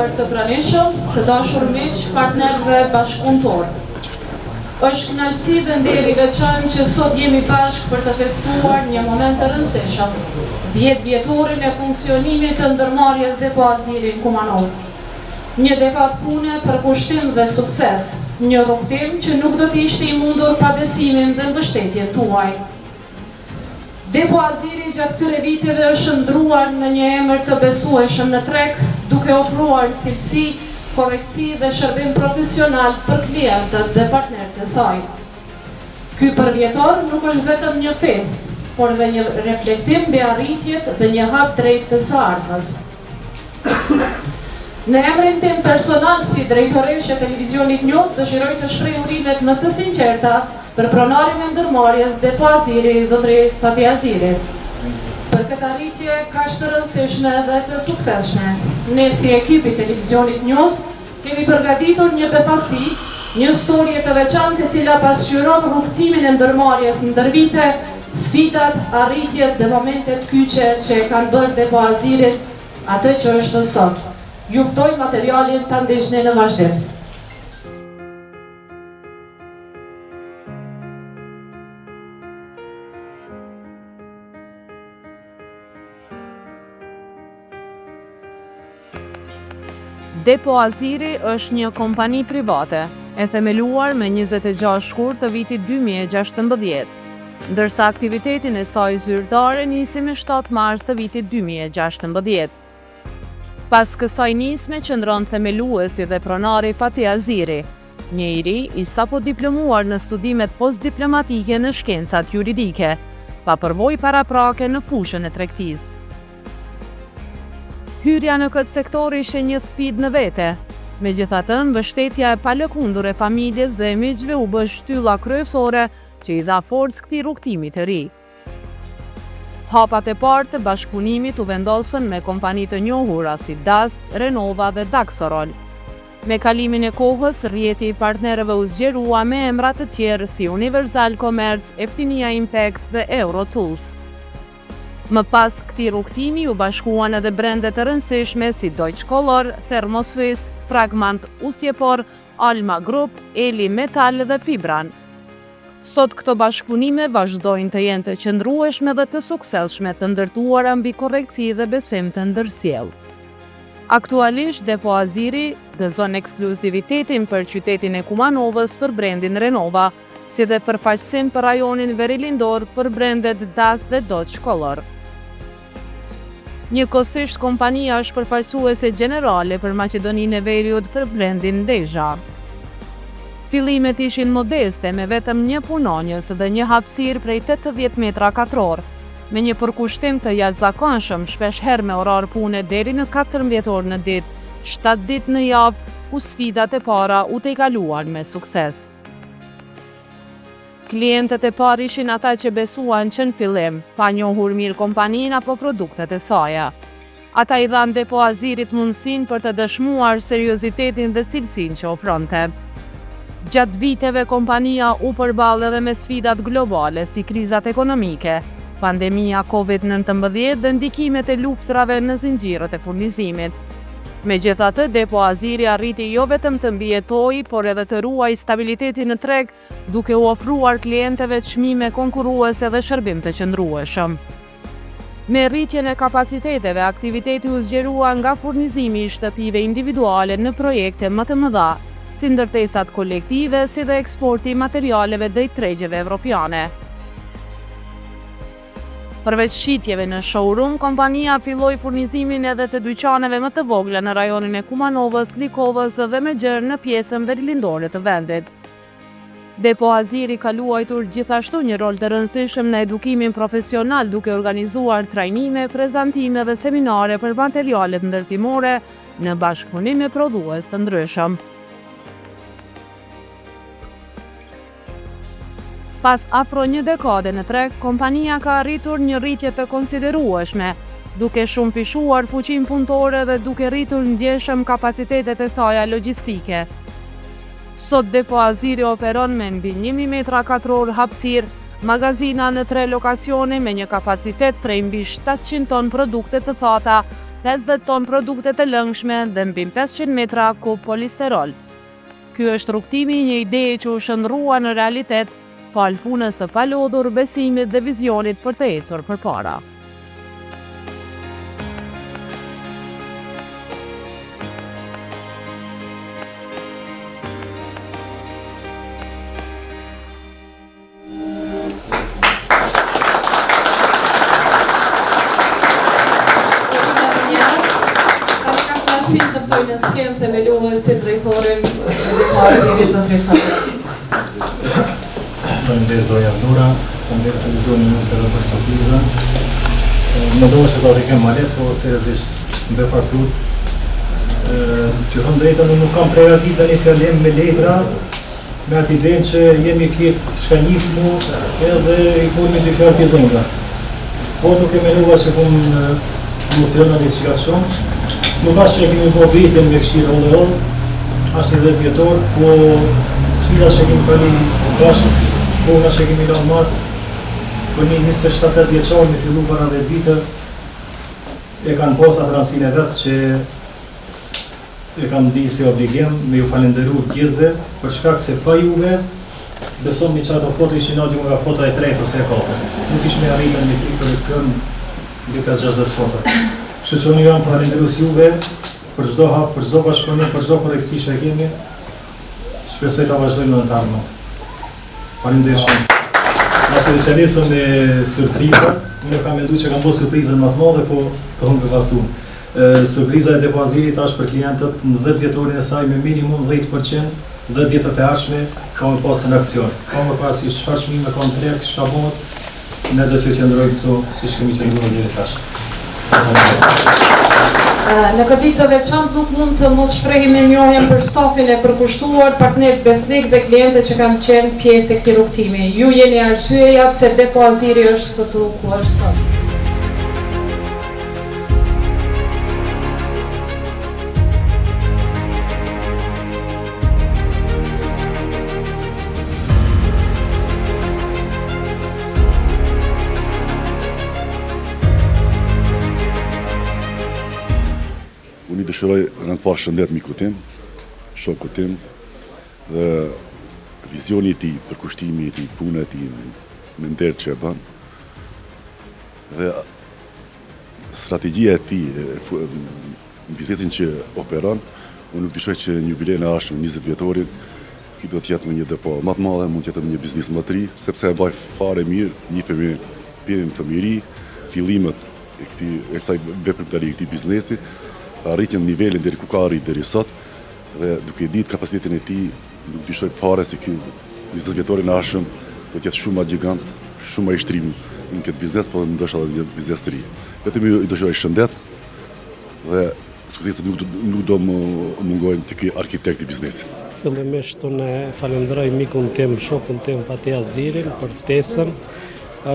nderuar të pranishëm, të dashur miq, partner dhe bashkëpunëtor. Është kënaqësi dhe nder i veçantë që sot jemi bashkë për të festuar një moment të rëndësishëm, 10 vjetorin e funksionimit të ndërmarrjes Depo Aziri në Kumanov. Një dekadë pune për kushtim dhe sukses, një rrugtim që nuk do të ishte i mundur pa besimin dhe mbështetjen tuaj. Depo Aziri gjatë këtyre viteve është ndruar në një emër të besueshëm në treg, duke ofruar cilësi, korrektësi dhe shërbim profesional për klientët dhe partnerët e saj. Ky përvjetor nuk është vetëm një fest, por dhe një reflektim mbi arritjet dhe një hap drejt të së ardhmes. Në emrin tim personal si drejtoreshe e televizionit News dëshiroj të shpreh urimet më të sinqerta për pronarin e ndërmarrjes Depo Aziri, zotri Fati Aziri. Për këtë arritje kaq të rëndësishme dhe të suksesshme, ne si ekipi televizionit News kemi përgatitur një befasi, një storje të veçantë e cila pasqyron rrugtimin e ndërmarrjes ndër vite, sfidat, arritjet dhe momentet kyçe që e kanë bërë Depo Azirit atë që është sot. Ju ftoj materialin ta ndihni në vazhdim. Depo Aziri është një kompani private, e themeluar me 26 shkurt të vitit 2016, ndërsa aktivitetin e saj zyrtare nisi me 7 mars të vitit 2016. Pas kësaj nisme qëndron themeluesi dhe pronari Fati Aziri, njeri i sapo diplomuar në studimet postdiplomatike në shkencat juridike, pa përvojë paraprake në fushën e tregtisë. Hyrja në këtë sektor ishte një sfidë në vete, megjithatë mbështetja e palëkundur e familjes dhe e miqve u bë shtylla kryesore që i dha forcë këtij rrugtimi të ri. Hapat e parë të bashkëpunimit u vendosën me kompani të njohura si Dast, Renova dhe Daxorol. Me kalimin e kohës, rrjeti i partnerëve u zgjerua me emra të tjerë si Universal Commerce, Eftinia Impex dhe Eurotools. Më pas këtij rrugtimi u bashkuan edhe brende të rëndësishme si Deutsche Color, Thermoswiss, Fragment Ustjepor, Alma Group, Eli Metal dhe Fibran. Sot këto bashkëpunime vazhdojnë të jenë të qëndrueshme dhe të suksesshme, të ndërtuara mbi korrektësi dhe besim të ndërsjellë. Aktualisht Depo Aziri gëzon ekskluzivitetin për qytetin e Kumanovës për brendin Renova, si dhe përfaqësim për rajonin Verilindor për brendet Dast dhe Deutsche Color. Njëkohësisht kompania është përfaqësuese gjenerale për Maqedoninë e Veriut për brendin Deja. Fillimet ishin modeste me vetëm një punonjës dhe një hapësirë prej 80 metra katror, me një përkushtim të jashtëzakonshëm, shpeshherë me orar pune deri në 14 orë në ditë, 7 ditë në javë, ku sfidat e para u tejkaluan me sukses. Klientët e parë ishin ata që besuan që në fillim, pa njohur mirë kompaninë apo produktet e saj. Ata i dhanë Depo Azirit mundësinë për të dëshmuar seriozitetin dhe cilësinë që ofronte. Gjatë viteve kompania u përball edhe me sfidat globale si krizat ekonomike, pandemia COVID-19 dhe ndikimet e luftrave në zinxhirët e furnizimit. Megjithatë, Depo Aziri arriti jo vetëm të mbijetojë, por edhe të ruajë stabilitetin në treg, duke u ofruar klientëve çmime konkurruese dhe shërbim të qëndrueshëm. Me rritjen e kapaciteteve, aktiviteti u zgjerua nga furnizimi i shtëpive individuale në projekte më të mëdha, si ndërtesat kolektive, si dhe eksporti i materialeve drejt tregjeve evropiane. Përveç shitjeve në showroom, kompania filloi furnizimin edhe të dyqaneve më të vogla në rajonin e Kumanovës, Likovës dhe Megjer në pjesën verilindore të vendit. Depo Aziri ka luajtur gjithashtu një rol të rëndësishëm në edukimin profesional, duke organizuar trajnime, prezantime dhe seminare për materialet ndërtimore në bashkëpunim me prodhues të ndryshëm. Pas afro një dekade në treg, kompania ka arritur një rritje të konsiderueshme, duke shumë fishuar fuqinë punëtore dhe duke rritur ndjeshëm kapacitetet e saj logjistike. Sot Depo Aziri operon me mbi 1000 metra katror hapësirë, magazina në 3 lokacione me një kapacitet prej mbi 700 ton produkte të thata, 50 ton produkte të lëngshme dhe mbi 500 metra kub polisterol. Ky është rrugtimi i një ideje që u shndrua në realitet fal punës së palodhur, besimit dhe vizionit për të ecur përpara. Si të ftojnë në skenë themelues si drejtorin dhe paziri zotrit Fatjaziri. Faleminderit zonja Vlora, faleminderit televizionit News edhe për surprizën. Mendoja se do t'i kem malet, po seriozisht më befasut. Që thëmë drejtën, unë nuk kam pregatit një fjallim me letra, me atë idenë që jemi këtë shkanjif mu edhe i kulmi të fjallë pjezëngas. Po nuk e menova që kum emocionalit që ka shumë. Nuk ashtë që e kemi po vitin me këshirë rollë, ashtë një 10 vjetor, po sfida që kemi pali bashkë, po nga që kemi lanë mas, për një 27 vjeqarë me fillu para 10 vite, e kanë posa të rëndësine vetë që e kam di si obligim me ju falenderu gjithve, për shkak se pa juve, besom një qato foto ishin ati nga foto e 3 ose e 4. Nuk ishme arrime në një kolekcion një 5-60 foto. Kështu që unë jam falenderus juve për çdo hap, për çdo bashkëpunim, për çdo koreksi që e kemi. Shpresoj ta vazhdojmë në të ardhmen. Faleminderit shumë. Nëse të nisëm me surprizë, unë kam menduar që kam bërë surprizën më të madhe, po të humbë pasu. Surpriza e depozitit është për klientët në 10 vjetorin e saj me minimum 10%, 10 ditët e ardhshme ka më pasur në aksion. Ka më parasysh çfarë çmime ka në treg, çka bëhet, ne do t'ju qëndrojmë këtu siç kemi qëndruar deri tash. Në këtë ditë të veçantë nuk mund të mos shprehim mirënjohjen për stafin e përkushtuar, partnerët besnik dhe klientët që kanë qenë pjesë e këtij rrugtimi. Ju jeni arsyeja pse Depo Aziri është këtu ku është sot. Unë i dëshiroj në të parë shëndet miku tim, shoku tim, dhe vizioni i tij, përkushtimi i tij, puna e tij, me nder që e bën, dhe strategjia e tij, në biznesin që operon, unë nuk dëshiroj që një jubilej në ardhshëm 20 vjetorin, ky do të jetë një depo më të madhe, mund të jetë një biznes më të ri, sepse e baj fare mirë, njihemi pjesën të miri, fillimet e kësaj veprimtari këtij biznesi, arritjen nivelin deri ku ka arrit deri sot, dhe duke ditë kapacitetin e tij, nuk dyshoj fare se ky 20 vjetori në ardhshëm do të jetë shumë më gigant, shumë më i shtrim në këtë biznes, por ndoshta edhe një biznes të ri. Vetëm i dëshiroj shëndet dhe suksese nuk do më mungojnë të ky arkitekt i biznesit. Fillimisht unë falenderoj mikun tim, shokun tim Fatjazirin për ftesën.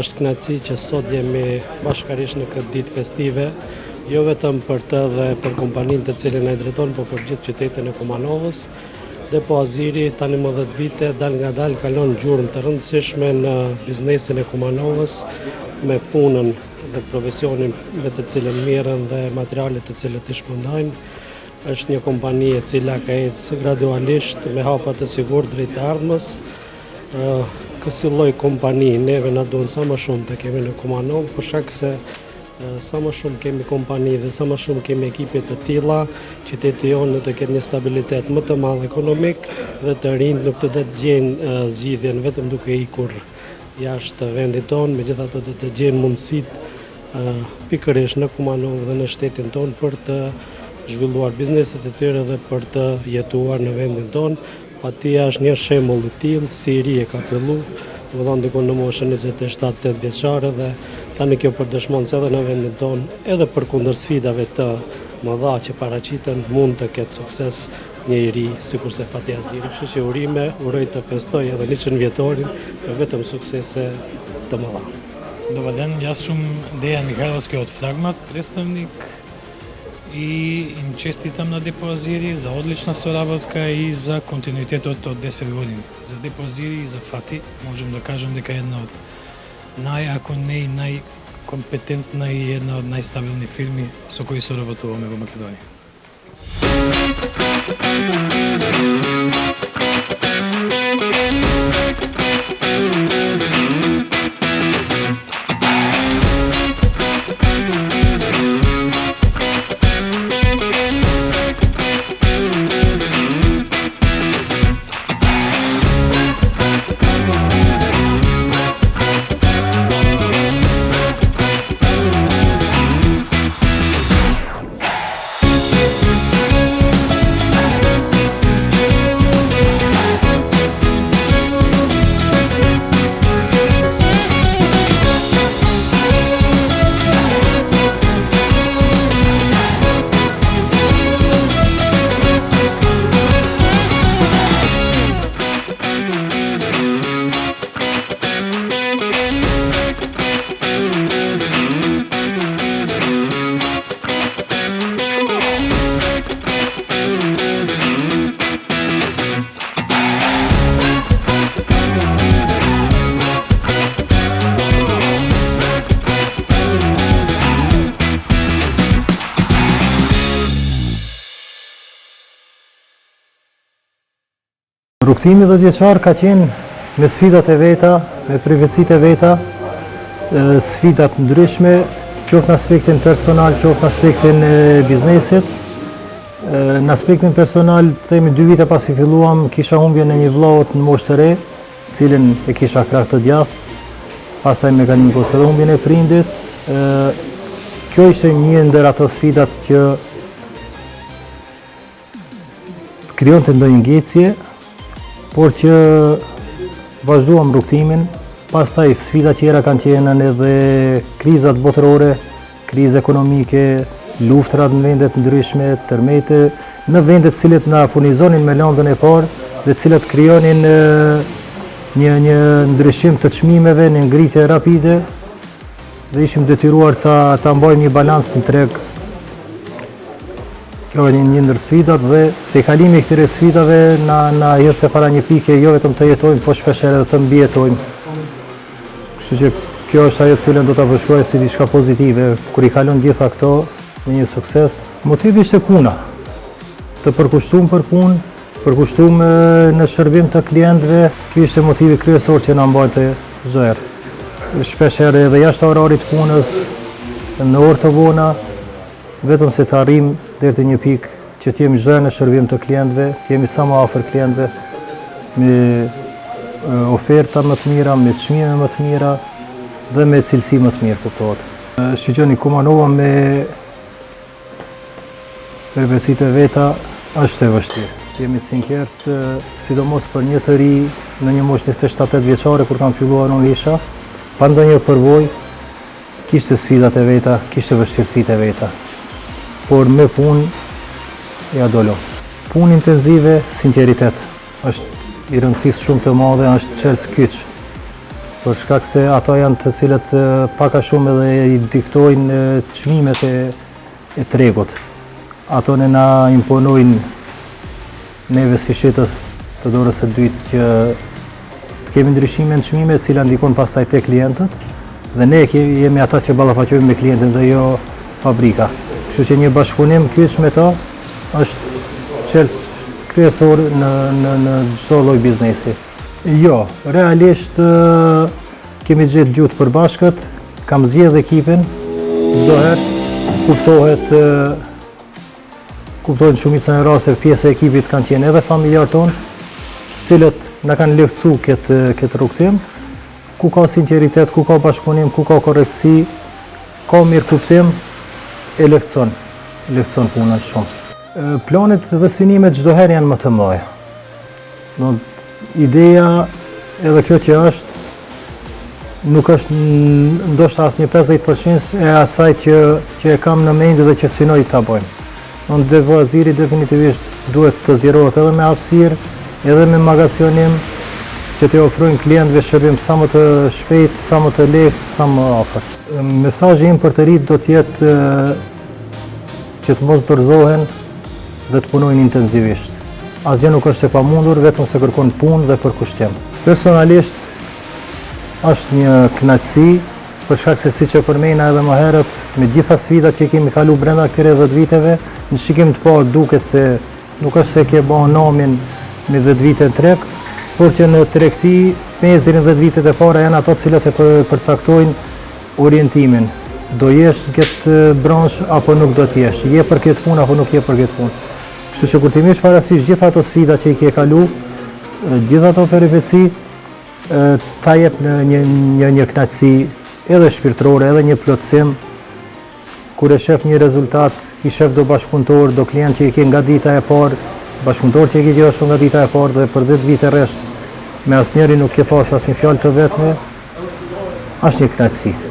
Është kënaqësi që sot jemi bashkërisht në këtë ditë festive, jo vetëm për të dhe për kompaninë të cilën e drejton, por për gjithë qytetin e Kumanovës. Depo Aziri tani më 10 vite dal nga dal kalon gjurmë të rëndësishme në biznesin e Kumanovës, me punën dhe profesionin me të cilën mirën dhe materialet të cilët i shpërndajnë. Është një kompani e cila ka ecë gradualisht me hapa të sigurt drejt të ardhmës. Kësi lloj kompani neve na duan sa më shumë të kemi në Kumanovë, për shkak se sa më shumë kemi kompani dhe sa më shumë kemi ekipe të tilla, qyteti jonë të ketë një stabilitet më të madh ekonomik dhe të rinjt nuk të gjejnë zgjidhjen vetëm duke ikur jashtë vendit tonë, megjithatë do të gjejnë mundësitë pikërisht në Kumanovë dhe në shtetin tonë për të zhvilluar bizneset e tyre dhe për të jetuar në vendin tonë. Patia është një shembull i tillë, si i ri e ka filluar, domethënë diku në moshën 27-8 vjeçare dhe tani kjo përdëshmon se edhe në vendin tonë, edhe përkundër sfidave të mëdha që paraqiten, mund të ketë sukses një i ri sikurse Fatjaziri. Kështu që uroj të festoj edhe 100 vjetorin me vetëm suksese të mëdha. Dobar dan, ja sam Dejan Mihajlovski od Fragmat, predstavnik i im čestitam na Depo Aziri za odlična sоработка i za kontinuitetot od 10 godina. Za Depo Aziri i za Fati možem da kažem дека je jedna od ako ne i компетентна и една од најстабилни фирми со кои соработуваме во Македонија. Rrugtimi 10 vjeçar ka qenë me sfidat e veta, me privetësitë e veta, sfidat ndryshme, qoftë në aspektin personal, qoftë në aspektin e biznesit. Në aspektin personal, themi 2 vite pasi filluam, kisha humbje në një vëllaut në moshë të re, cilin e kisha krah të djathtë, pastaj mekanikos edhe humbjen e prindit. Kjo ishte një ndër ato sfidat që krijonte ndonjë ngecje, por që vazhduam rrugtimin. Pastaj sfida tjera kanë qenë edhe krizat botërore, krizë ekonomike, luftrat në vendet ndryshme, tërmete, në vendet cilët na furnizonin me lëndën e parë dhe cilët krijonin një ndryshim të çmimeve, një ngritje rapide dhe ishim detyruar ta mbajmë një balans në treg. Kjo është një ndër sfidat dhe te kalimi i këtyre sfidave na hidhte para një pike jo vetëm të jetojmë, po shpeshherë edhe të mbijetojmë. Kështu që kjo është ajo cilën do ta përshkruaj si diçka pozitive, kur i kalon gjitha këto me një sukses. Motivi ishte puna. Të përkushtuar për punë, përkushtuar në shërbim të klientëve, ky ishte motivi kryesor që na mbajte çdo herë. Shpeshherë edhe jashtë orarit të punës, në orë të vona, vetëm se të arrim deri te një pikë që të jemi çdo herë në shërbim të klientëve, të jemi sa më afër klientëve, me oferta më të mira, me çmime më të mira dhe me cilësi më të mirë, kuptohet. Shqyqoni kumanova me privetësitë e veta është e vështirë. Jemi të sinqert, sidomos për një të ri në një moshë 27-8 vjeçare kur kam filluar unë isha, pa ndonjë përvojë, kishte sfidat e veta, kishte vështirësitë e veta. Por me punë ja dolo. Punë intenzive, sinqeritet. Është i rëndësisë shumë të madhe, është çelës kyç. Për shkak se ato janë të cilët pak a shumë edhe i diktojnë çmimet e tregut. Ato ne na imponojnë neve si shitës të dorës së dytë që të kemi ndryshime në çmime të cilat ndikojnë pastaj te klientët dhe ne jemi ata që ballafaqojmë me klientin dhe jo fabrika. Kështu që një bashkëpunim kyç me to është çelës kryesor në çdo lloj biznesi. Jo, realisht kemi gjetë gjuhë të përbashkët, kam zgjedhur ekipin, çdo herë kuptohen shumica e rasteve pjesë e ekipit kanë qenë edhe familjarë tonë, të cilët na kanë lehtësuar këtë rrugtim, ku ka sinqeritet, ku ka bashkëpunim, ku ka korrektësi, ka mirëkuptim, e lehtëson punën shumë. Planet dhe synimet çdo herë janë më të mëdha. Ideja edhe kjo që është nuk është ndoshta as një 50% e asaj që e kam në mendje dhe që synoj ta bëjmë. Devoziri definitivisht duhet të zgjerohet edhe me hapësirë, edhe me magazinim që të ofrojnë klientëve shërbim sa më të shpejt, sa më të lehtë, sa më afër. Mesazhi im për të rinjt do të jetë që të mos dorëzohen dhe të punojnë intensivisht. Asgjë nuk është e pamundur, vetëm se kërkon punë dhe përkushtim. Personalisht është një kënaqësi për shkak se siç e përmenda edhe më herët, me gjitha sfidat që kemi kalu brenda këtyre 10 viteve, në shikim të parë duket se nuk është se ke bën namin me 10 vite në treg, por që në tregti mes deri në 10 vitet e para janë ato të cilat e përcaktojnë orientimin. Do jesh në këtë branshë apo nuk do të jesh, je për këtë punë apo nuk je për këtë punë. Kështu që kur ti merresh parasysh gjitha ato sfida që i ke kalu, gjitha ato peripeci, ta jep në një kënaqësi edhe shpirtërore, edhe një plotësim, kur e shef një rezultat, i shef do bashkëpunëtor, do klient që i ke nga dita e parë, bashkëpunëtor që i ke gjithashtu nga dita e parë dhe për 10 vite rresht, me asnjëri nuk ke pas asnjë fjalë të vetme, është një kënaqësi.